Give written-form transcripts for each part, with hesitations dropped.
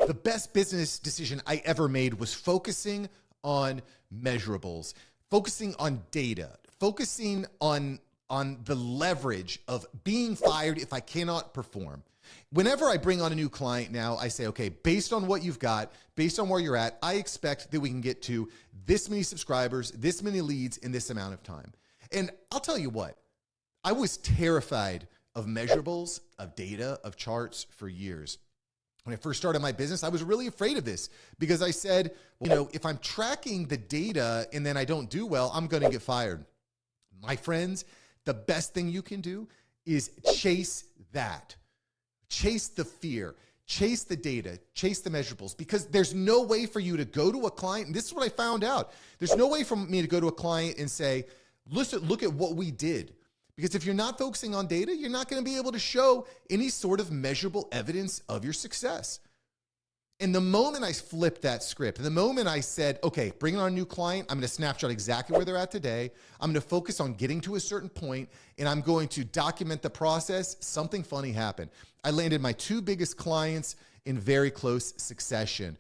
The best business decision I ever made was focusing on measurables, focusing on data, focusing on the leverage of being fired if I cannot perform. Whenever I bring on a new client now, I say, okay, based on what you've got, based on where you're at, I expect that we can get to this many subscribers, this many leads in this amount of time. And I'll tell you what, I was terrified of measurables, of data, of charts for years. When I first started my business, I was really afraid of this because I said, well, if I'm tracking the data and then I don't do well, I'm going to get fired. My friends, the best thing you can do is chase that. Chase the fear, chase the data, chase the measurables, because there's no way for you to go to a client. And this is what I found out. There's no way for me to go to a client and say, listen, look at what we did. Because if you're not focusing on data, you're not going to be able to show any sort of measurable evidence of your success. And the moment I flipped that script, the moment I said, okay, bringing on a new client, I'm going to snapshot exactly where they're at today. I'm going to focus on getting to a certain point, and I'm going to document the process. Something funny happened. I landed my 2 biggest clients in very close succession,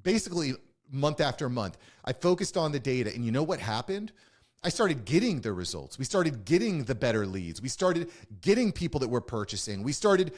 basically month after month. I focused on the data, and you know what happened? I started getting the results. We started getting the better leads. We started getting people that were purchasing. We started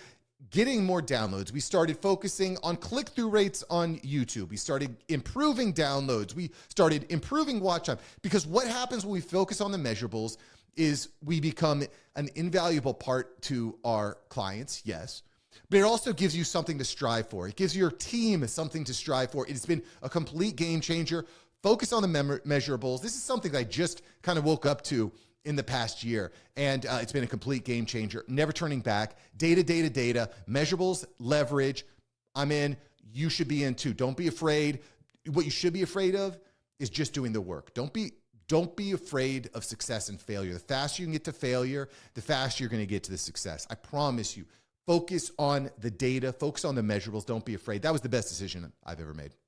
getting more downloads. We started focusing on click-through rates on YouTube. We started improving downloads. We started improving watch time. Because what happens when we focus on the measurables is we become an invaluable part to our clients, yes. But it also gives you something to strive for. It gives your team something to strive for. It's been a complete game changer. Focus on the measurables. This is something that I just kind of woke up to in the past year, and it's been a complete game changer. Never turning back. Data, data, data. Measurables, leverage. I'm in. You should be in too. Don't be afraid. What you should be afraid of is just doing the work. Don't be afraid of success and failure. The faster you can get to failure, the faster you're going to get to the success. I promise you. Focus on the data. Focus on the measurables. Don't be afraid. That was the best decision I've ever made.